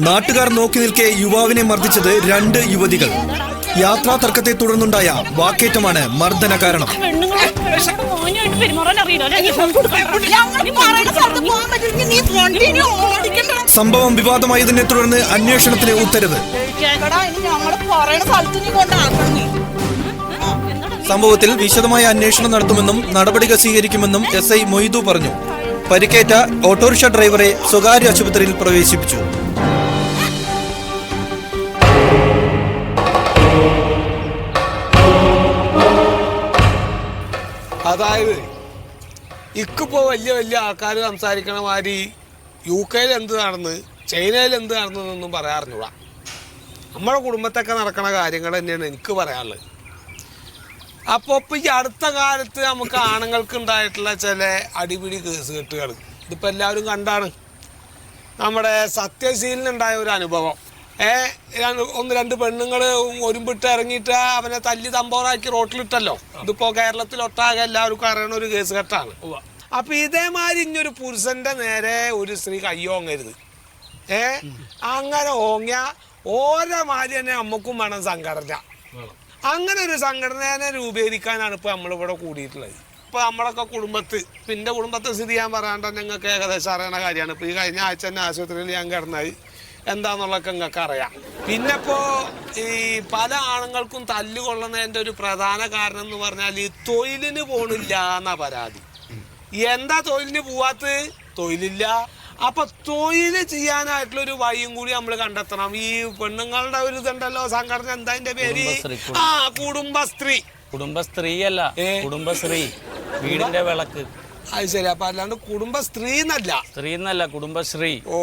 നാട്ടുകാർ നോക്കി നിൽക്കെ യുവാവിനെ മർദ്ദിച്ചത് 2 യുവതികൾ. യാത്രാ തർക്കത്തെ തുടർന്നുണ്ടായ വാക്കേറ്റമാണ് മർദ്ദന കാരണം. സംഭവം വിവാദമായതിനെ തുടർന്ന് അന്വേഷണത്തിന് ഉത്തരവ്. സംഭവത്തിൽ വിശദമായ അന്വേഷണം നടത്തുമെന്നും നടപടികൾ സ്വീകരിക്കുമെന്നും SI മൊയ്തു പറഞ്ഞു. പരിക്കേറ്റ ഓട്ടോറിക്ഷ ഡ്രൈവറെ സ്വകാര്യ ആശുപത്രിയിൽ പ്രവേശിപ്പിച്ചു. അതായത് ഇക്കിപ്പോ വലിയ ആൾക്കാർ സംസാരിക്കണ മാതിരി UK എന്ത് നടന്ന് ചൈനയിൽ എന്ത് നടന്നൊന്നും പറയാറിഞ്ഞൂടാ. നമ്മുടെ കുടുംബത്തൊക്കെ നടക്കണ കാര്യങ്ങൾ തന്നെയാണ് എനിക്ക് പറയാനുള്ളത്. അപ്പോൾ ഇപ്പം ഈ അടുത്ത കാലത്ത് നമുക്ക് ആണുങ്ങൾക്ക് ഉണ്ടായിട്ടുള്ള ചില അടിപിടി കേസുകെട്ടുകൾ ഇതിപ്പോൾ എല്ലാവരും കണ്ടാണ്. നമ്മുടെ സത്യശീലനുണ്ടായ ഒരു അനുഭവം, 1-2 പെണ്ണുങ്ങൾ ഒരുമ്പിട്ട് ഇറങ്ങിയിട്ട് അവനെ തല്ലി തമ്പോറാക്കി റോട്ടിലിട്ടല്ലോ. ഇതിപ്പോൾ കേരളത്തിലൊട്ടാകെ എല്ലാവർക്കും അറിയണ ഒരു കേസ് കെട്ടാണ്. അപ്പം ഇതേമാതിരി ഇനിയൊരു പുരുഷൻ്റെ നേരെ ഒരു സ്ത്രീ കയ്യോങ്ങരുത്. അങ്ങനെ ഓങ്ങിയ ഓരോ മാതിരി തന്നെ നമുക്കും വേണം സംഘടന. അങ്ങനെ ഒരു സംഘടനയെ രൂപീകരിക്കാനാണ് ഇപ്പോൾ നമ്മളിവിടെ കൂടിയിട്ടുള്ളത്. ഇപ്പോൾ നമ്മളൊക്കെ കുടുംബത്ത്, പിന്നെ കുടുംബത്തെ സ്ഥിതി ഞാൻ പറയാണ്ട് നിങ്ങൾക്ക് ഏകദേശം അറിയണ കാര്യമാണ്. ഇപ്പോൾ ഈ കഴിഞ്ഞ ആഴ്ച തന്നെ ആശുപത്രിയിൽ ഞാൻ കിടന്നത് എന്താണെന്നുള്ളതൊക്കെ നിങ്ങൾക്ക് അറിയാം. പിന്നെ ഇപ്പോൾ ഈ പല ആണുങ്ങൾക്കും തല്ലുകൊള്ളുന്നതിൻ്റെ ഒരു പ്രധാന കാരണം എന്ന് പറഞ്ഞാൽ ഈ തൊഴിലിന് പോണില്ല എന്നാ പരാതി. എന്താ തൊഴിലിന് പോവാത്ത? തൊഴിലില്ല. അപ്പൊ തൊഴിൽ ചെയ്യാനായിട്ടുള്ളൊരു വഴിയും കൂടി നമ്മൾ കണ്ടെത്തണം. ഈ പെണ്ണുങ്ങളുടെ ഒരു ഇതുണ്ടല്ലോ സംഘടന, എന്താ അതിന്റെ പേര്? കുടുംബശ്രീ. കുടുംബശ്രീ അല്ല, കുടുംബശ്രീ, വീടിന്റെ വിളക്ക്. അത് ശരി. അപ്പൊ അല്ലാണ്ട് കുടുംബശ്രീ എന്നല്ല, കുടുംബശ്രീ. ഓ,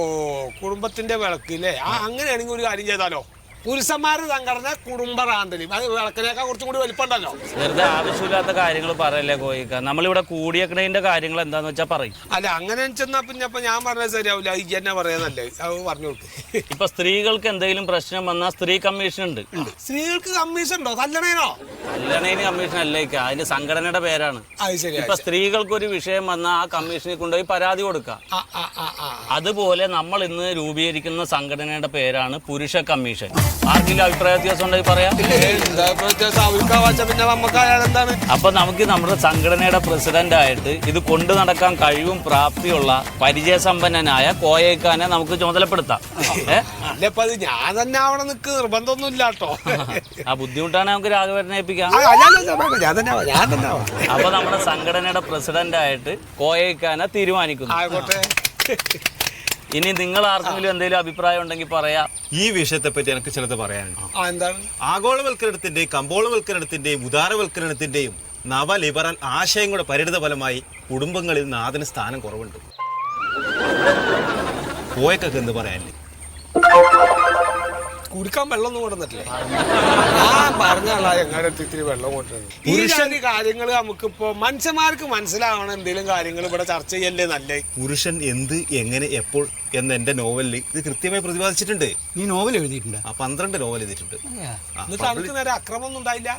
കുടുംബത്തിന്റെ വിളക്ക് അല്ലേ? അങ്ങനെയാണെങ്കിൽ ഒരു കാര്യം ചെയ്താലോ, പുരുഷന്മാരുടെ സംഘടന കുടുംബറാന്തലി. അത് വിളക്കിനേക്കാൾ കുറച്ചും കൂടി വലിപ്പമുണ്ടല്ലോ. വെറുതെ ആവശ്യമില്ലാത്ത കാര്യങ്ങൾ പറയല്ലേ കോയിക്ക. നമ്മളിവിടെ കൂടിയേക്കണതിന്റെ കാര്യങ്ങൾ എന്താന്ന് വെച്ചാൽ പറയും. അല്ല, അങ്ങനെ ചെന്നാ പിന്നെ അപ്പൊ ഞാൻ പറഞ്ഞത് ശരിയാവില്ല. ഈ തന്നെ പറയാനല്ലേ, അത് പറഞ്ഞു കൊടുക്കും. ഇപ്പൊ സ്ത്രീകൾക്ക് എന്തെങ്കിലും പ്രശ്നം വന്നാൽ സ്ത്രീ കമ്മീഷൻ ഉണ്ട്. സ്ത്രീകൾക്ക് കമ്മീഷൻ ഉണ്ടോ? കല്യാണേനോ? കല്യാണേന് കമ്മീഷൻ അല്ലേക്ക, അതിന്റെ സംഘടനയുടെ പേരാണ്. ഇപ്പൊ സ്ത്രീകൾക്ക് ഒരു വിഷയം വന്നാൽ ആ കമ്മീഷനിൽ കൊണ്ടുപോയി പരാതി കൊടുക്കാം. അതുപോലെ നമ്മൾ ഇന്ന് രൂപീകരിക്കുന്ന സംഘടനയുടെ പേരാണ് പുരുഷ കമ്മീഷൻ. ആർക്കെങ്കിലും അഭിപ്രായ വ്യത്യാസം ഉണ്ടെങ്കിൽ പറയാം. അപ്പൊ നമുക്ക് നമ്മുടെ സംഘടനയുടെ പ്രസിഡന്റ് ആയിട്ട് ഇത് കൊണ്ടു നടക്കാൻ കഴിവും പ്രാപ്തിയുള്ള പരിചയസമ്പന്നനായ കോയക്കാനെ നമുക്ക് ചുമതലപ്പെടുത്താം. ഞാൻ തന്നെ അവിടെ നിൽക്ക് നിർബന്ധമൊന്നുമില്ല കേട്ടോ. ആ ബുദ്ധിമുട്ടാണ് നമുക്ക് രാഘവേട്ടനെ ഏൽപ്പിക്കാം. അപ്പൊ നമ്മുടെ സംഘടനയുടെ പ്രസിഡന്റ് ആയിട്ട് കോയക്കാനെ തീരുമാനിക്കുന്നു. ഇനി നിങ്ങൾ ആർക്കെങ്കിലും എന്തെങ്കിലും അഭിപ്രായം ഉണ്ടെങ്കിൽ പറയാം. ഈ വിഷയത്തെ പറ്റി എനിക്ക് ചിലത് പറയാനുണ്ട്. ആഗോളവൽക്കരണത്തിന്റെയും കമ്പോളവൽക്കരണത്തിന്റെയും ഉദാരവൽക്കരണത്തിന്റെയും നവലിബറൽ ആശയങ്ങളുടെ പരിണിത ഫലമായി കുടുംബങ്ങളിൽ നാഥന് സ്ഥാനം കുറവുണ്ട്. കോയക്കൊക്കെ എന്ത് പറയാനില്ലേ? കുടിക്കാൻ വെള്ളമൊന്നും കൊണ്ടുവന്നിട്ടില്ലേ? ഞാൻ പറഞ്ഞാളാ എങ്ങാടെ ഇത്തിരി വെള്ളം കൊണ്ടുവരുന്നത്. ഈ കാര്യങ്ങൾ നമുക്കിപ്പോ മനുഷ്യന്മാർക്ക് മനസ്സിലാവണം. എന്തെങ്കിലും കാര്യങ്ങൾ ഇവിടെ ചർച്ച ചെയ്യല്ലേ നല്ലേ? പുരുഷൻ എന്ത്, എങ്ങനെ, എപ്പോൾ എന്ന എന്റെ നോവലിൽ ഇത് കൃത്യമായി പ്രതിപാദിച്ചിട്ടുണ്ട്. നീ നോവൽ എഴുതിയിട്ടുണ്ട്? 12 നോവൽ എഴുതിയിട്ടുണ്ട്. എന്നിട്ട് നമുക്ക് നേരെ അക്രമമൊന്നും ഉണ്ടായില്ല.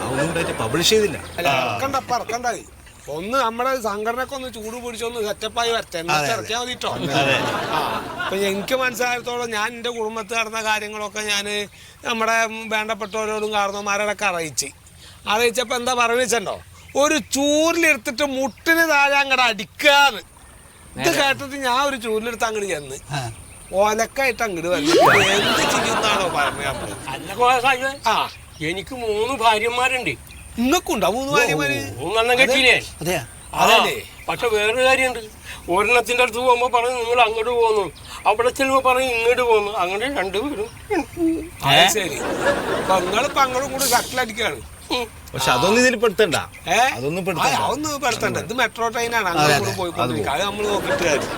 അതൊന്നും ഉണ്ടായിട്ട് പബ്ലിഷ് ചെയ്തില്ല. അല്ല, ഇറക്കണ്ടായി. ഒന്ന് നമ്മുടെ സംഘടനക്ക് ഒന്ന് ചൂട് പിടിച്ചൊന്ന് സെറ്റപ്പായി വരട്ടെ, ഇറക്കിയാൽ മതിട്ടോ. അപ്പൊ എനിക്ക് മനസ്സിലായത്തോളം ഞാൻ എൻ്റെ കുടുംബത്തിൽ നടന്ന കാര്യങ്ങളൊക്കെ ഞാൻ നമ്മുടെ വേണ്ടപ്പെട്ടവരോടും കാരണവന്മാരോടൊക്കെ അറിയിച്ചപ്പോൾ എന്താ പറയുന്നുണ്ടോ, ഒരു ചൂരിലെടുത്തിട്ട് മുട്ടിന് താഴെ അങ്ങോട്ട് അടിക്കാന്ന്. ഇത് കേട്ടിട്ട് ഞാൻ ഒരു ചൂരിലെടുത്ത് അങ്ങോട്ട് ചെന്ന് ഓലക്കായിട്ട് അങ്ങോട്ട് വന്നിട്ട് എന്ത് ചെയ്യുന്നാണോ പറഞ്ഞത്? എനിക്ക് 3 ഭാര്യമാരുണ്ട്. ഇങ്ങക്കുണ്ടോ 3 ഭാര്യമാര്? 3 കെട്ടിയില്ലേ? അതല്ലേ. പക്ഷെ വേറൊരു കാര്യമുണ്ട്. ഒരെണ്ണത്തിന്റെ അടുത്ത് പോകുമ്പോ പറയും നിങ്ങൾ അങ്ങോട്ട് പോകുന്നു, അവിടെ ചെല്ലുമ്പോ പറയും ഇങ്ങോട്ട് പോകുന്നു. അങ്ങനെ 2 പേരും. ശരി. അപ്പൊ നിങ്ങളിപ്പോ അങ്ങോട്ടും കൂടി കട്ടിലടിക്കാണ്. പക്ഷെ അതൊന്നും ഇതിൽ പെടുത്തണ്ട. അതൊന്നും പെടുത്തണ്ട. ഇത് മെട്രോ ട്രെയിനാണ് അങ്ങോട്ട് പോയിക്കൊണ്ടിരിക്കുക. അത് നമ്മൾ നോക്കിയിട്ട്.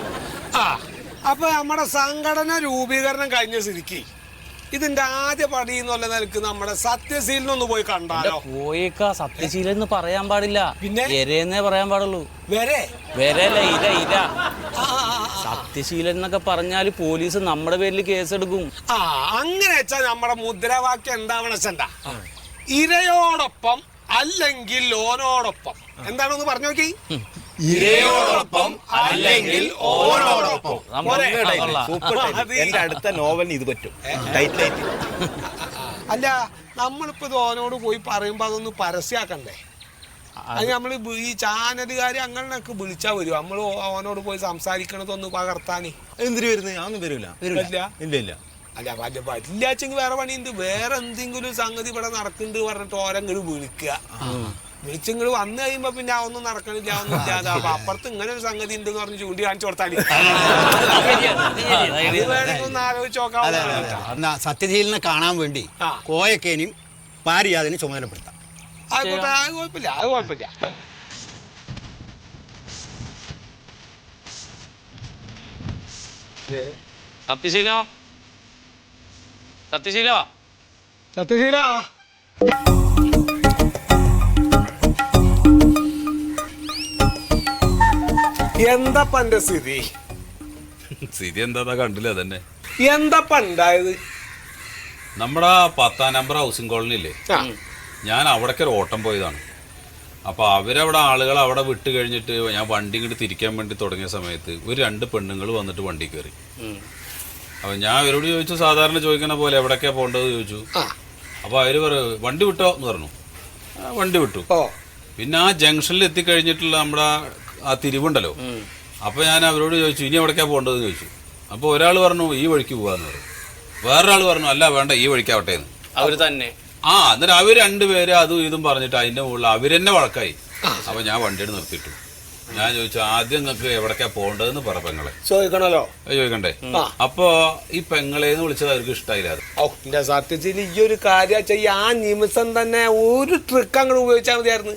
അപ്പൊ നമ്മുടെ സംഘടന രൂപീകരണം കഴിഞ്ഞ സ്ഥിതിക്ക് ഇതിന്റെ ആദ്യ പടി എന്നുള്ള നിലക്ക് നമ്മുടെ സത്യശീലനൊന്ന് പോയി കണ്ടാലോ? പോയേക്കാ. സത്യശീലൻ എന്ന് പറയാൻ പാടില്ല, പിന്നെ എരേന്നേ പറയാൻ പാടുള്ളൂ. വരല്ല, ഇര. സത്യശീലൻ എന്നൊക്കെ പറഞ്ഞാല് പോലീസ് നമ്മുടെ പേരിൽ കേസെടുക്കും. അങ്ങനെ വെച്ചാൽ നമ്മുടെ മുദ്രാവാക്യം എന്താവണ വെച്ചണ്ട, ഇരയോടൊപ്പം അല്ലെങ്കിൽ ലോനോടൊപ്പം. എന്താണെന്ന് പറഞ്ഞു നോക്കി. ഇരയോടൊപ്പം അല്ലെങ്കിൽ ഓരോടൊപ്പം. Super title. എന്റെ അടുത്ത നോവലിന് ഇത് പറ്റും. ടൈറ്റിലായിട്ട്. അല്ല നമ്മളിപ്പോ ഇത് ഓനോട് പോയി പറയുമ്പോ അതൊന്ന് പരസ്യമാക്കണ്ടേ? അത് നമ്മള് ഈ ചാനലുകാര് അങ്ങനെയൊക്കെ വിളിച്ചാ വരും. നമ്മള് ഓനോട് പോയി സംസാരിക്കണതൊന്ന് പകർത്താന്. എന്തിനു വരുന്നത്? ഞാനൊന്നും വരില്ല. ഇല്ല. അല്ല വല്യാച്ചെങ്കിൽ വേറെ പണിയുണ്ട്. വേറെ എന്തെങ്കിലും സംഗതി ഇവിടെ നടക്കുന്നുണ്ട് പറഞ്ഞിട്ട് ഓരങ്ങോട്ട് വിളിക്കുക. വിളിച്ചിങ്ങോട്ട് വന്നു കഴിയുമ്പോ പിന്നെ ഒന്നും നടക്കണില്ല, ഒന്നും ഇല്ലാതെ. അപ്പൊ അപ്പുറത്ത് ഇങ്ങനെ ഒരു സംഗതി ഉണ്ട് എന്ന് പറഞ്ഞ് ചൂണ്ടി കാണിച്ചു കൊടുത്താൽ വേണമെങ്കിൽ ഒന്ന് ആലോചിച്ച് നോക്കാം. സത്യശീലനെ കാണാൻ വേണ്ടി കോയക്കേനും പാരിയാതിനെ ചുമതലപ്പെടുത്താം. ആയിക്കോട്ടെ, അത് കുഴപ്പമില്ല, അത് കുഴപ്പമില്ല. സത്യശീല എന്താപ്പ എന്റെ സ്ഥിതി? സ്ഥിതി എന്താ കണ്ടില്ല അതന്നെ. എന്താപ്പ ഉണ്ടായത്? നമ്മുടെ 10ാം നമ്പർ ഹൗസിംഗ് കോളനി ഇല്ലേ, ഞാൻ അവിടേക്ക് ഒരു ഓട്ടം പോയതാണ്. അപ്പോൾ അവരവിടെ ആളുകൾ അവിടെ വിട്ട് കഴിഞ്ഞിട്ട് ഞാൻ വണ്ടി ഇങ്ങോട്ട് തിരിക്കാൻ വേണ്ടി തുടങ്ങിയ സമയത്ത് ഒരു 2 പെണ്ണുങ്ങൾ വന്നിട്ട് വണ്ടി കയറി. അപ്പോൾ ഞാൻ അവരോട് ചോദിച്ചു, സാധാരണ ചോദിക്കണ പോലെ എവിടേക്കാണ് പോകേണ്ടത് ചോദിച്ചു. അപ്പോൾ അവർ വണ്ടി വിട്ടോ എന്ന് പറഞ്ഞു. വണ്ടി വിട്ടു. പിന്നെ ആ ജംഗ്ഷനിൽ എത്തിക്കഴിഞ്ഞിട്ടുള്ള നമ്മുടെ ആ തിരിവുണ്ടല്ലോ, അപ്പോൾ ഞാൻ അവരോട് ചോദിച്ചു ഇനി എവിടേക്കാണ് പോകേണ്ടതെന്ന് ചോദിച്ചു. അപ്പോൾ ഒരാൾ പറഞ്ഞു ഈ വഴിക്ക് പോകാന്ന് പറഞ്ഞു. വേറൊരാൾ പറഞ്ഞു അല്ല വേണ്ട ഈ വഴിക്കാവട്ടെ എന്ന്. അവർ തന്നെ എന്നിട്ട് അവർ 2 പേര് അതും ഇതും പറഞ്ഞിട്ട് അതിന്റെ മുകളിൽ അവരെന്നെ വഴക്കായി. അപ്പൊ ഞാൻ വണ്ടിയുടെ നിർത്തിയിട്ടു. ഞാൻ ചോദിച്ചു ആദ്യം നിങ്ങൾക്ക് എവിടേക്കാ പോകേണ്ടതെന്ന് പറ പെങ്ങളെ. ചോദിക്കണല്ലോ, ചോദിക്കണ്ടേ? അപ്പൊ ഈ പെങ്ങളേന്ന് വിളിച്ചത് അവർക്ക് ഇഷ്ടമായില്ലായിരുന്നു. സത്യത്തിൽ ഈ ഒരു കാര്യം ചെയ്യാൻ ആ നിമിഷം തന്നെ ഒരു ട്രിക്ക് അങ്ങോട്ട് ഉപയോഗിച്ചാൽ മതിയായിരുന്നു.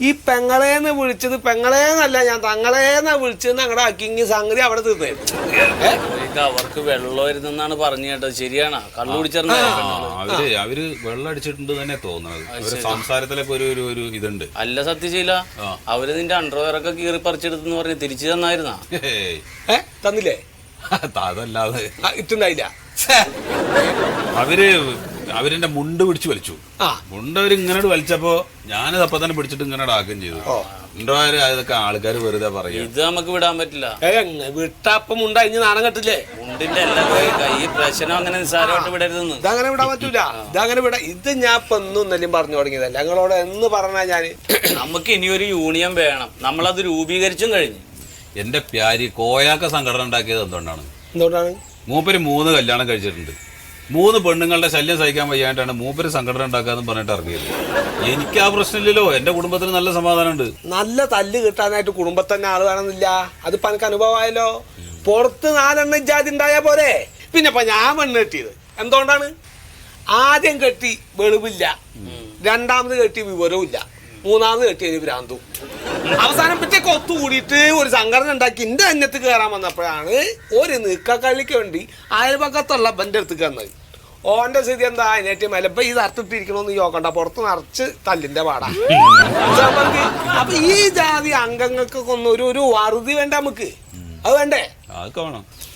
ഈ പെങ്ങളേന്ന് വിളിച്ചത് പെങ്ങളേന്നല്ല, ഞാൻ തങ്ങളേന്നാ വിളിച്ചതെന്ന് അങ്ങടെ ആക്കി സംഗതി അവിടെ തീർന്നായിരുന്നു. അവർക്ക് വെള്ളമായിരുന്നാണ് പറഞ്ഞു കേട്ടത്. ശരിയാണോ? കള്ളു കുടിച്ചിരുന്ന അവര് വെള്ളം അടിച്ചിട്ടുണ്ട് തന്നെ തോന്നുന്നത്. അവരുടെ സംസാരത്തിലൊക്കെ ഒരു ഇതുണ്ട്. അല്ല സത്യശീല, അവര് നിന്റെ അണ്ടർവെയറൊക്കെ കീറി പറിച്ചെടുത്തെന്ന് പറഞ്ഞ് തിരിച്ചു തന്നായിരുന്നാ? തന്നില്ലേ? അതല്ലാതെ ഇട്ടുണ്ടായില്ല. അവരെന്റെ മുണ്ട് പിടിച്ചു വലിച്ചു. മുണ്ട് അവര് ഇങ്ങനെ വലിച്ചപ്പോ ഞാനത് അപ്പൊ തന്നെ പിടിച്ചിട്ട് ഇങ്ങനെ ആക്കുകയും ചെയ്തു. ഉണ്ടോര് അതൊക്കെ ആൾക്കാർ വെറുതെ പറയും. ഇത് നമുക്ക് വിടാൻ പറ്റില്ല. വിട്ടപ്പം മുണ്ട ഇനി നാണം കെട്ടില്ലേ? മുണ്ടിന്റെ എല്ലാ ഈ പ്രശ്നം അങ്ങനെ നിസ്സാരമായിട്ട് വിടരുതെന്ന്. ഇതങ്ങനെ വിടാൻ പറ്റൂല. ഇതങ്ങനെ വിടാ. ഇത് ഞാൻ ഇപ്പൊ ഒന്നും ഇന്നലെയും പറഞ്ഞു തുടങ്ങിയതല്ല. ഞങ്ങളോട് എന്ന് പറഞ്ഞാ ഞാന് നമുക്ക് ഇനിയൊരു യൂണിയൻ വേണം. നമ്മളത് രൂപീകരിച്ചും കഴിഞ്ഞു. എന്റെ പ്യാരി കോയാക്ക സംഘടന ഉണ്ടാക്കിയത് എന്തുകൊണ്ടാണ്? മൂപ്പര് 3 കല്യാണം കഴിച്ചിട്ടുണ്ട്. 3 പെണ്ണുങ്ങളുടെ ശല്യം സഹിക്കാൻ വയ്യാണ്ടാണ് മൂപ്പര് സംഘടന ഉണ്ടാക്കാന്ന് പറഞ്ഞിട്ട് ഇറങ്ങിയത്. എനിക്ക് ആ പ്രശ്നമില്ലല്ലോ. എന്റെ കുടുംബത്തിന് നല്ല സമാധാനമുണ്ട്. നല്ല തല്ല് കിട്ടാനായിട്ട് കുടുംബത്തന്നെ ആള് വേണമെന്നില്ല. അതിപ്പോ എനിക്ക് അനുഭവമായല്ലോ. പുറത്ത് 4 ജാതി ഉണ്ടായാ പോരെ. പിന്നെ ഇപ്പൊ ഞാൻ പെണ്ണ് കെട്ടിയത് എന്തുകൊണ്ടാണ്? ആദ്യം കെട്ടി വെളിവില്ല, 2ാമത് കെട്ടി വിവരവും ഇല്ല, 3ാമത് കെട്ടിയതിന് ഭ്രാന്തും. അവസാനം പറ്റൊക്കെ ഒത്തുകൂടിയിട്ട് ഒരു സംഘടന ഉണ്ടാക്കി എന്റെ അന്യത്ത് കയറാൻ വന്നപ്പോഴാണ് ഒരു നീക്കക്കള്ളിക്ക് വേണ്ടി അയൽപക്കത്തുള്ള ബന്റെ അടുത്ത് വന്നത്. ഓന്റെ സ്ഥിതി എന്താ? അതിനേറ്റ് മേലപ്പ ഈ തർത്തിട്ടിരിക്കണോന്ന് ചോക്കണ്ട, പുറത്ത് നിറച്ച് തല്ലിന്റെ പാടാ. അപ്പൊ ഈ ജാതി അംഗങ്ങൾക്കൊക്കെ ഒന്ന് ഒരു അറുതി വേണ്ട നമുക്ക്. അത് വേണ്ടേ?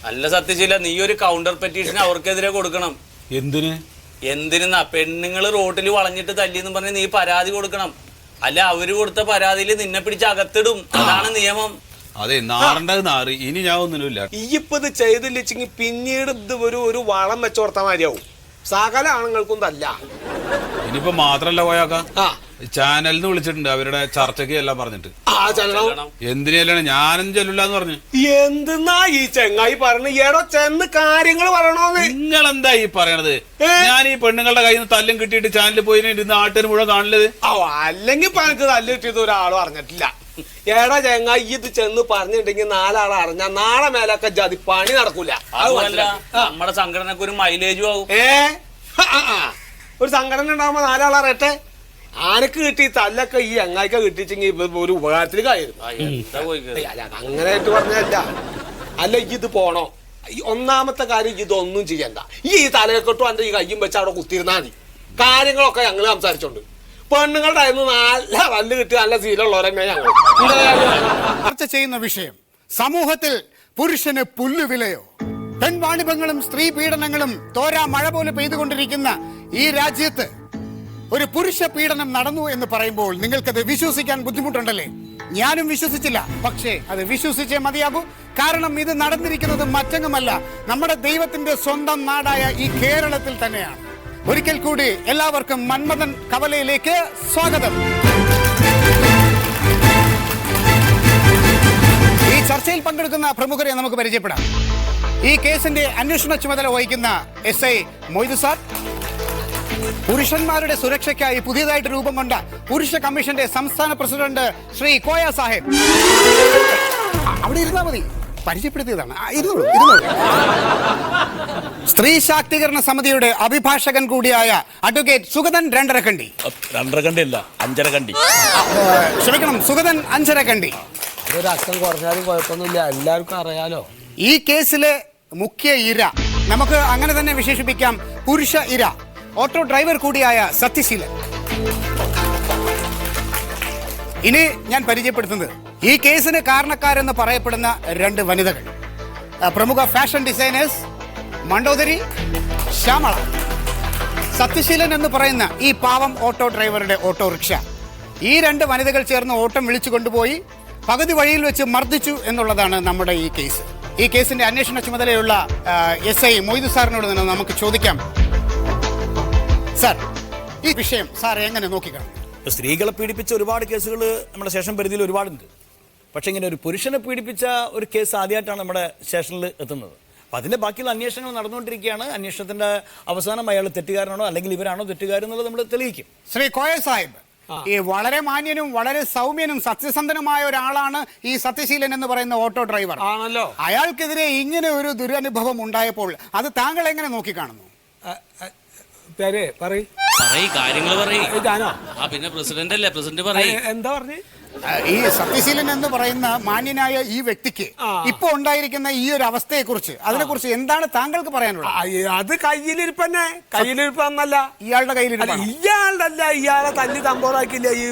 അല്ല സത്യശീല, നീ ഒരു കൗണ്ടർ പെറ്റീഷൻ അവർക്കെതിരെ കൊടുക്കണം. എന്തിനാ? പെണ്ണുങ്ങൾ റോട്ടിൽ വളഞ്ഞിട്ട് തല്ലിന്ന് പറഞ്ഞ് നീ പരാതി കൊടുക്കണം. അല്ല അവര് കൊടുത്ത പരാതിയിൽ നിന്നെ പിടിച്ച് അകത്തിടും. അതാണ് നിയമം. അതെ, നാറേണ്ടത് നാറി. ഇനി ഞാൻ ഒന്നിനുമില്ല. ഇപ്പൊ ഇത് ചെയ്തില്ലെങ്കിൽ പിന്നീട് ഇത് ഒരു വളം വെച്ചോർത്ത മാതിരിയാവും. സകല ആണുങ്ങൾക്കും തല്ല. ഇനിയിപ്പോ മാത്രല്ല പോയാക്ക ചാനലിന്ന് വിളിച്ചിട്ടുണ്ട് അവരുടെ ചർച്ചയ്ക്ക് എല്ലാം പറഞ്ഞിട്ട്. എന്തിനാണ് ഞാനും ചെല്ലില്ലാന്ന് പറഞ്ഞു. എന്തെന്നാ ഈ ചെങ്ങായി പറഞ്ഞു? ഏടോ ചെന്ന് കാര്യങ്ങൾ പറയണോന്ന്. നിങ്ങൾ എന്താ ഈ പറയണത്? ഞാൻ ഈ പെണ്ണുങ്ങളുടെ കയ്യിൽ നിന്ന് തല്ലും കിട്ടിയിട്ട് ചാനലിൽ പോയി നാട്ടിന് മുഴുവൻ കാണുന്നത്. അല്ലെങ്കിൽ ഇപ്പൊ എനിക്ക് തല്ല് കിട്ടിയത് ഒരാളും അറിഞ്ഞിട്ടില്ല. ഏടാ ചെങ്ങായി ഇത് ചെന്ന് പറഞ്ഞിട്ടുണ്ടെങ്കിൽ 4 ആൾ അറിഞ്ഞാ നാളെ മേലൊക്കെ ജാതി പണി നടക്കൂല. നമ്മുടെ സംഘടനക്ക് ഒരു മൈലേജും ആവും. ഒരു സംഘടന ഉണ്ടാവുമ്പോ 4 ആൾ അറിയട്ടെ. ആനക്ക് കിട്ടി തല്ലൊക്കെ ഈ എങ്ങായിക്ക കിട്ടിച്ചെങ്കിൽ ഒരു ഉപകാരത്തിൽ കായിരുന്നു. അങ്ങനെയായിട്ട് പറഞ്ഞല്ല. അല്ല ഇത് പോണോ? ഒന്നാമത്തെ കാര്യം ഇതൊന്നും ചെയ്യണ്ട. ഈ തലയെക്കൊട്ടും എന്റെ ഈ കയ്യും വെച്ച് അവിടെ കുത്തിരുന്നാ മതി. കാര്യങ്ങളൊക്കെ ഞങ്ങൾ സംസാരിച്ചോണ്ട്. പെണ്ണുങ്ങളുടെ നല്ല തല്ല് കിട്ടി നല്ല ശീലമുള്ളവരെന്നെ ഞങ്ങൾ ചർച്ച ചെയ്യുന്ന വിഷയം സമൂഹത്തിൽ പുരുഷന് പുല്ലുവിലയോ? പെൺവാണിഭങ്ങളും സ്ത്രീ പീഡനങ്ങളും തോരാ മഴ പോലെ പെയ്തുകൊണ്ടിരിക്കുന്ന ഈ രാജ്യത്ത് ഒരു പുരുഷ പീഡനം നടന്നു എന്ന് പറയുമ്പോൾ നിങ്ങൾക്കത് വിശ്വസിക്കാൻ ബുദ്ധിമുട്ടുണ്ടല്ലേ? ഞാനും വിശ്വസിച്ചില്ല. പക്ഷേ അത് വിശ്വസിച്ചേ മതിയാകൂ. കാരണം ഇത് നടന്നിരിക്കുന്നത് മറ്റെങ്ങുമല്ല, നമ്മുടെ ദൈവത്തിന്റെ സ്വന്തം നാടായ ഈ കേരളത്തിൽ തന്നെയാണ്. ഒരിക്കൽ കൂടി എല്ലാവർക്കും മന്മഥൻ കവലയിലേക്ക് സ്വാഗതം. ഈ ചർച്ചയിൽ പങ്കെടുക്കുന്ന പ്രമുഖരെ നമുക്ക് പരിചയപ്പെടാം. ഈ കേസിന്റെ അന്വേഷണ ചുമതല വഹിക്കുന്ന SI മൊയ്തു സാർ, പുരുഷന്മാരുടെ സുരക്ഷയ്ക്കായി പുതിയതായിട്ട് രൂപം കൊണ്ട പുരുഷ കമ്മീഷന്റെ സംസ്ഥാന പ്രസിഡന്റ് ശ്രീ കോയ സാഹിബ്. അവിടെ ഇരുന്നാ മതി, പരിചയപ്പെടുത്തിയതാണ്. സ്ത്രീ ശാക്തീകരണ സമിതിയുടെ അഭിഭാഷകൻ കൂടിയായ അഡ്വക്കേറ്റ് സുഗതൻ രണ്ടരക്കണ്ടി. ക്ഷമിക്കണം, സുഗതൻ അഞ്ചരക്കണ്ടി. ഒരു അക്കം കുറഞ്ഞാലും കുഴപ്പമൊന്നുമില്ല, എല്ലാവർക്കും അറിയാലോ. ഈ കേസിലെ മുഖ്യ ഇര, നമുക്ക് അങ്ങനെ തന്നെ വിശേഷിപ്പിക്കാം, പുരുഷ ഇര, ഓട്ടോ ഡ്രൈവർ കൂടിയായ സത്യശീലൻ. ഇനി ഞാൻ പരിചയപ്പെടുത്തുന്നത് ഈ കേസിന് കാരണക്കാരെന്ന് പറയപ്പെടുന്ന 2 വനിതകൾ, പ്രമുഖ ഫാഷൻ ഡിസൈനേഴ്സ് മണ്ടോദരി, ശ്യാമള. സത്യശീലൻ എന്ന് പറയുന്ന ഈ പാവം ഓട്ടോ ഡ്രൈവറുടെ ഓട്ടോറിക്ഷ ഈ 2 വനിതകൾ ചേർന്ന് ഓട്ടം വിളിച്ചു കൊണ്ടുപോയി പകുതി വഴിയിൽ വെച്ച് മർദ്ദിച്ചു എന്നുള്ളതാണ് നമ്മുടെ ഈ കേസ്. ഈ കേസിന്റെ അന്വേഷണ ചുമതലയുള്ള SI മൊയ്തു സാറിനോട് തന്നെ നമുക്ക് ചോദിക്കാം. സാർ, ഈ വിഷയം സാർ എങ്ങനെ നോക്കിക്കാണും? സ്ത്രീകളെ പീഡിപ്പിച്ച ഒരുപാട് കേസുകൾ നമ്മുടെ സ്റ്റേഷൻ പരിധിയിൽ ഒരുപാടുണ്ട്. പക്ഷെ ഇങ്ങനെ ഒരു പുരുഷനെ പീഡിപ്പിച്ച ഒരു കേസ് ആദ്യമായിട്ടാണ് നമ്മുടെ സ്റ്റേഷനിൽ എത്തുന്നത്. അപ്പം അതിൻ്റെ ബാക്കിയുള്ള അന്വേഷണങ്ങൾ നടന്നുകൊണ്ടിരിക്കുകയാണ്. അന്വേഷണത്തിന്റെ അവസാനം അയാൾ തെറ്റുകാരനാണോ അല്ലെങ്കിൽ ഇവരാണോ തെറ്റുകാരെന്നുള്ളത് നമ്മൾ തെളിയിക്കും. ശ്രീ കോയ സാഹിബ്, ഈ വളരെ മാന്യനും വളരെ സൗമ്യനും സത്യസന്ധനുമായ ഒരാളാണ് ഈ സത്യശീലൻ എന്ന് പറയുന്ന ഓട്ടോ ഡ്രൈവർ ആണല്ലോ. അയാൾക്കെതിരെ ഇങ്ങനെ ഒരു ദുരനുഭവം ഉണ്ടായപ്പോൾ അത് താങ്കൾ എങ്ങനെ നോക്കിക്കാണുന്നു? കാര്യങ്ങൾ പിന്നെ പ്രസിഡന്റ് അല്ലേ, പ്രസിഡന്റ് പറയും. എന്താ പറഞ്ഞു? ഈ സത്യശീലൻ എന്ന് പറയുന്ന മാന്യനായ ഈ വ്യക്തിക്ക് ഇപ്പൊ ഉണ്ടായിരിക്കുന്ന ഈ ഒരു അവസ്ഥയെ കുറിച്ച്, അതിനെക്കുറിച്ച് എന്താണ് താങ്കൾക്ക് പറയാനുള്ളത്? അത് കയ്യിലിരിപ്പന്നെ, കയ്യിലിരിപ്പന്നല്ല, ഇയാളുടെ കയ്യിലിരിപ്പ്. ഇയാളുടെ അല്ല, ഇയാളെ തല്ലി തമ്പോറാക്കില്ല. ഈ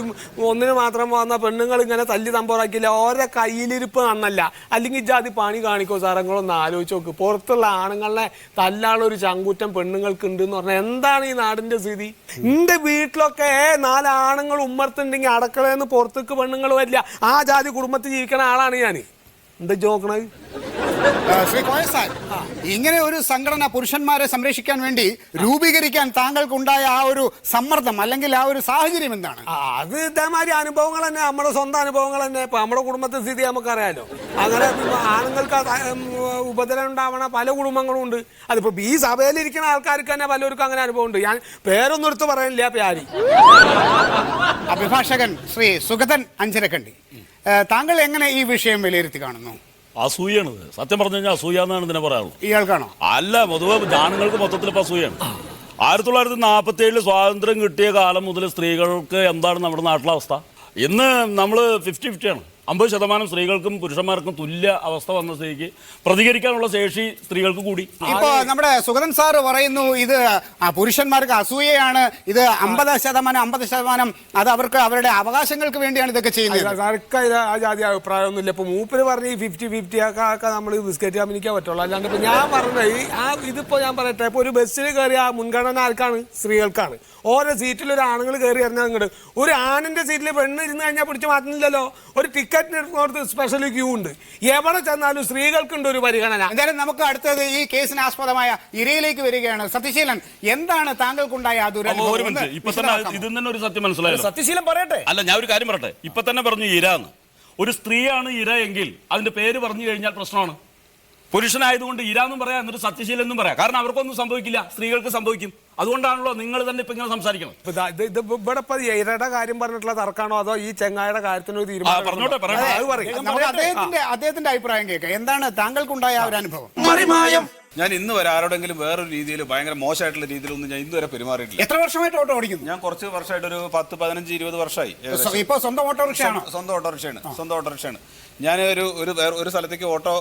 ഒന്നിന് മാത്രം വന്ന പെണ്ണുങ്ങൾ ഇങ്ങനെ തല്ലി തമ്പോറാക്കില്ല. ഓരോ കയ്യിലിരിപ്പ് അന്നല്ല. അല്ലെങ്കിൽ ജാതി പണി കാണിക്കോ സാറങ്ങളൊന്ന് ആലോചിച്ച് നോക്ക്. പുറത്തുള്ള ആണുങ്ങളെ തല്ലാളൊരു ചങ്കൂറ്റം പെണ്ണുങ്ങൾക്ക് ഉണ്ട് എന്ന് പറഞ്ഞാൽ എന്താണ് ഈ നാടിന്റെ സ്ഥിതി? എന്റെ വീട്ടിലൊക്കെ 4 ആണുങ്ങൾ ഉമ്മർത്തുണ്ടെങ്കിൽ അടക്കളയെന്ന് പുറത്തേക്ക് പെണ്ണുങ്ങൾ വരില്ല. ആ ജാതി കുടുംബത്തിൽ ജീവിക്കുന്ന ആളാണ് ഞാൻ. എന്താ ചോക്കണത്? ശ്രീ കോയ സാർ, ഇങ്ങനെ ഒരു സംഘടന പുരുഷന്മാരെ സംരക്ഷിക്കാൻ വേണ്ടി രൂപീകരിക്കാൻ താങ്കൾക്കുണ്ടായ ആ ഒരു സമ്മർദ്ദം അല്ലെങ്കിൽ ആ ഒരു സാഹചര്യം എന്താണ്? അത് ഇതേമാതിരി അനുഭവങ്ങൾ തന്നെ, നമ്മുടെ സ്വന്തം അനുഭവങ്ങൾ തന്നെ. ഇപ്പൊ നമ്മുടെ കുടുംബത്തെ സ്ഥിതി നമുക്കറിയാലോ. അങ്ങനെ ആണുങ്ങൾക്ക് ഉപദ്രവം ഉണ്ടാവണ പല കുടുംബങ്ങളും ഉണ്ട്. അതിപ്പോ ഈ സഭയിലിരിക്കുന്ന ആൾക്കാർക്ക് തന്നെ പലർക്കും അങ്ങനെ അനുഭവം ഉണ്ട്. ഞാൻ പേരൊന്നും എടുത്ത് പറയാനില്ല. പ്യാരി അഭിഭാഷകൻ ശ്രീ സുഗതൻ അഞ്ചരക്കണ്ടി, താങ്കൾ എങ്ങനെ ഈ വിഷയം വിലയിരുത്തി കാണുന്നു? അസൂയാണിത്. സത്യം പറഞ്ഞു കഴിഞ്ഞാൽ അസൂയ എന്നാണ് ഇതിനെ പറയാനുള്ളത്. ഇയാൾക്കാണോ? അല്ല, പൊതുവെ ആണുങ്ങൾക്ക് മൊത്തത്തിൽ ഇപ്പം അസൂയാണ്. 1947 സ്വാതന്ത്ര്യം കിട്ടിയ കാലം മുതൽ സ്ത്രീകൾക്ക് എന്താണ് നമ്മുടെ നാട്ടിലെ അവസ്ഥ? ഇന്ന് നമ്മൾ 50-50 ആണ്. 50% സ്ത്രീകൾക്കും പുരുഷന്മാർക്കും തുല്യ അവസ്ഥ വന്ന സ്ഥിതിക്ക് പ്രതികരിക്കാനുള്ള ശേഷി സ്ത്രീകൾക്ക് കൂടി. ഇപ്പൊ നമ്മുടെ സുഗതൻ സാറ് പറയുന്നു ഇത് പുരുഷന്മാർക്ക് അസൂയയാണ്, ഇത് 50% അത് അവർക്ക് അവരുടെ അവകാശങ്ങൾക്ക് വേണ്ടിയാണ് ഇതൊക്കെ ചെയ്യുന്നത്. ആ ജാതി അഭിപ്രായമൊന്നുമില്ല. ഇപ്പൊ മൂപ്പര് പറഞ്ഞ് 50-50 ഒക്കെ നമ്മൾ ബിസ്ക്കറ്റ് കമ്പനിക്കാൻ പറ്റുള്ളൂ. അല്ലാണ്ട് ഇപ്പൊ ഞാൻ പറഞ്ഞത് ഇതിപ്പോ ഞാൻ പറയട്ടെ, ഇപ്പൊ ഒരു ബസ്സിൽ കയറിയ മുൻഗണന ആർക്കാണ്? സ്ത്രീകൾക്കാണ്. ഓരോ സീറ്റിൽ ഒരു ആണുങ്ങൾ കയറി ഇറങ്ങാൻ അങ്ങോട്ട്, ഒരു ആണിന്റെ സീറ്റിൽ പെണ്ണ് ഇരുന്ന് കഴിഞ്ഞാൽ പിടിച്ച് മാറ്റുന്നില്ലല്ലോ. ഒരു ടിക്കറ്റിന് സ്പെഷ്യൽ ക്യൂ ഉണ്ട്. എവിടെ ചെന്നാലും സ്ത്രീകൾക്കുണ്ട് ഒരു പരിഗണന. എന്തായാലും നമുക്ക് അടുത്തത് ഈ കേസിന് ആസ്പദമായ ഇരയിലേക്ക് വരികയാണ്. സത്യശീലൻ, എന്താണ് താങ്കൾക്കുണ്ടായ ആ ദുരനുഭവം? ഇപ്പൊ തന്നെ ഇതിൽ തന്നെ ഒരു സത്യം മനസ്സിലായല്ലോ. സത്യശീലൻ പറയട്ടെ. അല്ല, ഞാൻ ഒരു കാര്യം പറയട്ടെ. ഇപ്പൊ തന്നെ പറഞ്ഞു ഇര എന്ന്. ഒരു സ്ത്രീയാണ് ഇര എങ്കിൽ അതിന്റെ പേര് പറഞ്ഞു കഴിഞ്ഞാൽ പ്രശ്നമാണ്. പുരുഷനായതുകൊണ്ട് ഇര എന്നും പറയാം, എന്നിട്ട് സത്യശീലൻ എന്നും പറയാം. കാരണം അവർക്കൊന്നും സംഭവിക്കില്ല, സ്ത്രീകൾക്ക് സംഭവിക്കും. അതുകൊണ്ടാണല്ലോ നിങ്ങൾ തന്നെ ഇപ്പൊ ഇങ്ങനെ സംസാരിക്കണം. ഇവിടെ ഇപ്പൊ ഇരയുടെ കാര്യം പറഞ്ഞിട്ടുള്ള തർക്കമാണോ അതോ ഈ ചെങ്ങായുടെ കാര്യത്തിന് ഒരു തീരുമാനം? അദ്ദേഹത്തിന്റെ അഭിപ്രായം കേൾക്കാം. എന്താണ് താങ്കൾക്കുണ്ടായ ഒരു അനുഭവം? ഞാൻ ഇന്ന് വരെ ആരോടെങ്കിലും വേറൊരു രീതിയിൽ ഭയങ്കര മോശമായിട്ടുള്ള രീതിയിലൊന്നും ഞാൻ ഇന്നുവരെ പെരുമാറിയിട്ടില്ല. എത്ര വർഷമായിട്ട് ഓട്ടോ ഓടിക്കുന്നു? ഞാൻ കുറച്ച് വർഷമായിട്ട് ഒരു 10, 15, 20 വർഷമായി. ഇപ്പൊ സ്വന്തം ഓട്ടോറിക്ഷയാണ്? സ്വന്തം ഓട്ടോറിക്ഷയാണ്. ഞാൻ ഒരു സ്ഥലത്തേക്ക് ഓട്ടോ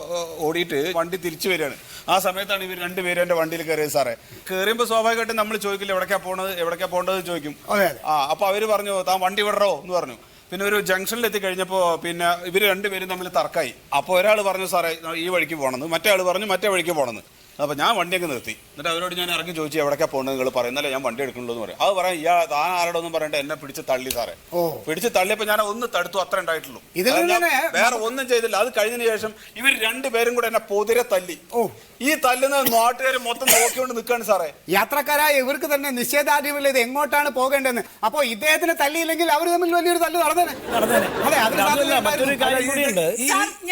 ഓടിയിട്ട് വണ്ടി തിരിച്ചു വരികയാണ്. ആ സമയത്താണ് ഇവർ 2 പേരും എന്റെ വണ്ടിയിൽ കയറിയത്. സാറേ, കയറിയുമ്പോൾ സ്വാഭാവികമായിട്ടും നമ്മൾ ചോദിക്കില്ല എവിടേക്കാ പോകേണ്ടത് ചോദിക്കും. അപ്പൊ അവര് പറഞ്ഞു താൻ വണ്ടി വിടറോ എന്ന് പറഞ്ഞു. പിന്നെ ഒരു ജംഗ്ഷനിൽ എത്തിക്കഴിഞ്ഞപ്പോൾ പിന്നെ ഇവർ 2 പേരും തമ്മിൽ തർക്കമായി. അപ്പോൾ ഒരാൾ പറഞ്ഞു സാറേ ഈ വഴിക്ക് പോകണമെന്ന്, മറ്റേ ആൾ പറഞ്ഞു മറ്റേ വഴിക്ക് പോകണമെന്ന്. അപ്പോൾ ഞാൻ വണ്ടിയൊക്കെ നിർത്തി. എന്നിട്ട് അവരോട് ഞാൻ ഇറങ്ങി ചോദിച്ചു എവിടേക്കാണ് പോകുന്നത് നിങ്ങൾ പറയുന്നല്ലേ ഞാൻ വണ്ടി എടുക്കണല്ലോ എന്ന് പറയും. അത് പറയാം ഇയാൾ താൻ ആരോടൊന്നും പറയണ്ട എന്നെ പിടിച്ച് തള്ളി സാറേ. പിടിച്ച് തള്ളിയപ്പോൾ ഞാൻ ഒന്ന് തടുത്തു, അത്ര ഉണ്ടായിട്ടുള്ളൂ. വേറെ ഒന്നും ചെയ്തില്ല. അത് കഴിഞ്ഞതിന് ശേഷം ഇവർ രണ്ടുപേരും കൂടെ എന്നെ പൊതിരെ തല്ലി. ഈ തല്ലുന്ന നാട്ടുകാർ മൊത്തം നോക്കിക്കൊണ്ട് നിൽക്കാണ് സാറേ. യാത്രക്കാരായ ഇവർക്ക് തന്നെ നിശ്ചയദാർഢ്യമില്ല ഇത് എങ്ങോട്ടാണ് പോകേണ്ടതെന്ന്. അപ്പോൾ ഇദ്ദേഹത്തിന് തല്ലിയില്ലെങ്കിൽ അവർ തമ്മിൽ വലിയൊരു തല്ല് നടന്നേനെ. മറ്റൊരു കാര്യം കൂടിയുണ്ട്.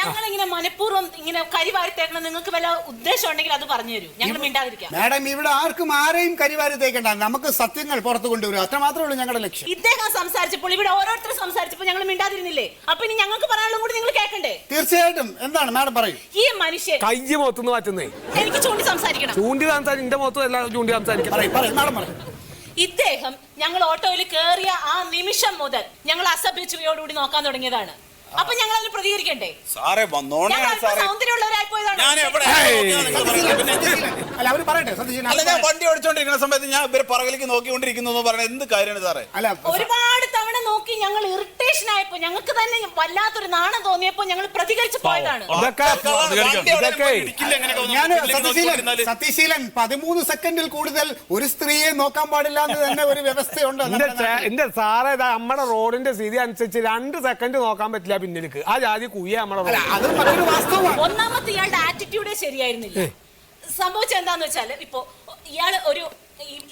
ഞങ്ങൾ ഇങ്ങനെ മനഃപൂർവ്വം ഇങ്ങനെ കരിവാരിത്തേക്കണം, നിങ്ങൾക്ക് വല്ല ഉദ്ദേശം ഉണ്ടെങ്കിൽ അത് പറഞ്ഞു തരൂ, ഞങ്ങൾ മിണ്ടാതിരിക്കാം. മാഡം ഇവിടെ ആർക്കും ആരെയും കരിവാരി തേക്കണ്ട, നമുക്ക് സത്യങ്ങൾ പുറത്തു കൊണ്ടുവരും, അത്ര മാത്രമേ ഉള്ളൂ ഞങ്ങളുടെ ലക്ഷ്യം. ഇദ്ദേഹം സംസാരിച്ചപ്പോൾ ഇവിടെ ഓരോരുത്തർ സംസാരിച്ചപ്പോൾ ഞങ്ങൾ മിണ്ടാതിരുന്നില്ലേ? അപ്പൊ ഇനി ഞങ്ങൾക്ക് പറയാനുള്ള കൂടി നിങ്ങൾ കേൾക്കണ്ടേ? തീർച്ചയായിട്ടും. എന്താണ് മാഡം പറയും? ഈ മനുഷ്യൻ കൈ മുഖത്തുനിന്ന് മാറ്റുന്നേ. എനിക്ക് ചൂണ്ടി സംസാരിക്കണം. ചൂണ്ടി സംസാരിക്കും, എന്റെ മുഖത്തും എല്ലാം ചൂണ്ടി സംസാരിക്കും. ഇദ്ദേഹം ഞങ്ങൾ ഓട്ടോയിൽ കയറിയ ആ നിമിഷം മുതൽ ഞങ്ങൾ അസഭ്യചുവയോടുകൂടി നോക്കാൻ തുടങ്ങിയതാണ്. അപ്പൊ ഞങ്ങൾ അതിന് പ്രതികരിക്കണ്ടേ? സാറേ സൗന്ദര്യമുള്ളവരായി പോയതാണ്. ഞാൻ വണ്ടി ഓടിച്ചോണ്ടിരിക്കുന്ന സമയത്ത് ഞാൻ ഇവരെ പറകിലേക്ക് നോക്കിക്കൊണ്ടിരിക്കുന്നു പറഞ്ഞ എന്ത് കാര്യമാണ് സാറേ? ഒരുപാട് തവണ നോക്കി ഞങ്ങൾ ഇറിറ്റേഷൻ ആയപ്പോ ഞങ്ങൾക്ക് തന്നെ വല്ലാത്തൊരു നാണം തോന്നിയപ്പോ ഞങ്ങൾ പ്രതികരിച്ചു പോയതാണ്. സത്യശീലൻ 13 സെക്കൻഡിൽ കൂടുതൽ ഒരു സ്ത്രീയെ നോക്കാൻ പാടില്ല എന്ന് തന്നെ ഒരു വ്യവസ്ഥയുണ്ട്. എന്റെ സാറേ നമ്മുടെ റോഡിന്റെ സ്ഥിതി അനുസരിച്ച് 2 സെക്കൻഡ് നോക്കാൻ പറ്റില്ല പിന്നിലേക്ക്. ആ ജാതി കുയ്യ നമ്മളെ. ഒന്നാമത്തെ ഇയാളുടെ ആറ്റിറ്റ്യൂഡേ ശരിയായിരുന്നില്ല. സംഭവിച്ചത് എന്താന്ന് വെച്ചാല് ഇപ്പൊ ഇയാള് ഒരു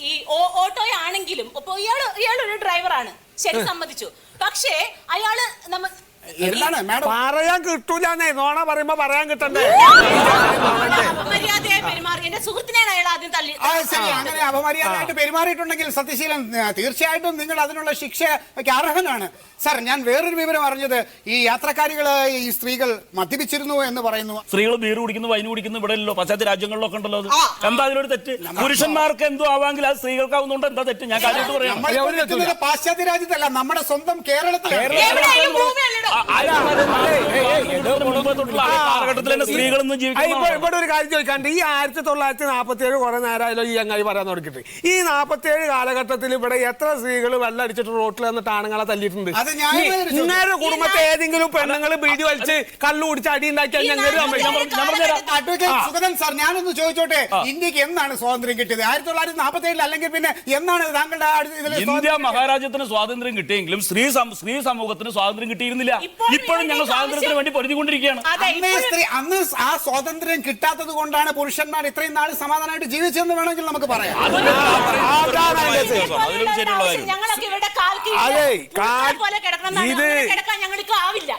ഈ ഓട്ടോയാണെങ്കിലും ഇപ്പൊ ഇയാളൊരു ഡ്രൈവറാണ്, ശരി സമ്മതിച്ചു. പക്ഷേ അയാള് പറയാൻ കിട്ടൂലെന്നേ, നോണ പറയുമ്പോ പറയാൻ കിട്ടണ്ടേ? അപമര്യാദയായി പെരുമാറി എന്റെ സുഹൃത്തിനെയാണ് അയാൾ ആദ്യം തല്ലി. അങ്ങനെ അപമര്യാദയായിട്ട് പെരുമാറിയിട്ടുണ്ടെങ്കിൽ സത്യശീലൻ തീർച്ചയായിട്ടും നിങ്ങൾ അതിനുള്ള ശിക്ഷയ്ക്ക് അർഹനാണ്. സാർ, ഞാൻ വേറൊരു വിവരം അറിഞ്ഞത് ഈ യാത്രക്കാരികള് ഈ സ്ത്രീകൾ മദ്യപിച്ചിരുന്നു എന്ന് പറയുന്നു. സ്ത്രീകൾ ബീർ കുടിക്കുന്നു, വൈൻ കുടിക്കുന്നു, ഇവിടെ അല്ലോ പാശ്ചാത്യ രാജ്യങ്ങളിലൊക്കെ ഉണ്ടല്ലോ. അത് എന്താ അതിലൊരു തെറ്റ്? പുരുഷന്മാർക്ക് എന്തോ ആവാമെങ്കിൽ അത് സ്ത്രീകൾക്കാവുന്നതുകൊണ്ട് എന്താ തെറ്റ്? ഞാൻ കാര്യമായിട്ട് പറയാം. പാശ്ചാത്യ രാജ്യത്തല്ല, നമ്മുടെ സ്വന്തം കേരളത്തിൽ. ഇവിടെ ഒരു കാര്യം ചോദിക്കാണ്ട്, ഈ 1947 കുറെ നേരമായാലോ ഈ ചങ്ങായി പറയാൻ തുടങ്ങിയിട്ട്. ഈ 47 കാലഘട്ടത്തിൽ ഇവിടെ എത്ര സ്ത്രീകൾ വെള്ളടിച്ചിട്ട് റോട്ടിൽ വന്നിട്ട് ആണുങ്ങളെ തല്ലിയിട്ടുണ്ട്? ഇങ്ങനെ കുടുംബത്തെ ഏതെങ്കിലും പെണ്ണുങ്ങൾ ബീഡി വലിച്ച് കള്ളു കുടിച്ച് അടി ഉണ്ടാക്കി സുഗതൻ സാർ, ഞാനൊന്ന് ചോദിച്ചോട്ടെ, ഇന്ത്യക്ക് എന്നാണ് സ്വാതന്ത്ര്യം കിട്ടിയത്? 1947 അല്ലെങ്കിൽ പിന്നെ എന്നാണ് താങ്കളുടെ ഇന്ത്യ മഹാരാജ്യത്തിന് സ്വാതന്ത്ര്യം കിട്ടിയെങ്കിലും സ്ത്രീ സമൂഹത്തിന് സ്വാതന്ത്ര്യം കിട്ടിയിരുന്നില്ല. ഇപ്പോഴും ഞങ്ങൾ സ്വാതന്ത്ര്യത്തിന് വേണ്ടി പൊരുതിക്കൊണ്ടിരിക്കുകയാണ്. അന്ന് ആ സ്വാതന്ത്ര്യം കിട്ടാത്തത് കൊണ്ടാണ് പുരുഷന്മാർ ഇത്രയും നാൾ സമാധാനമായിട്ട് ജീവിച്ചതെന്ന് വേണമെങ്കിൽ നമുക്ക് പറയാം. ഞങ്ങളൊക്കെ ഇവിടെ കാൽ പോലെ കിടക്കണം, ഞങ്ങൾക്ക് ആവില്ല.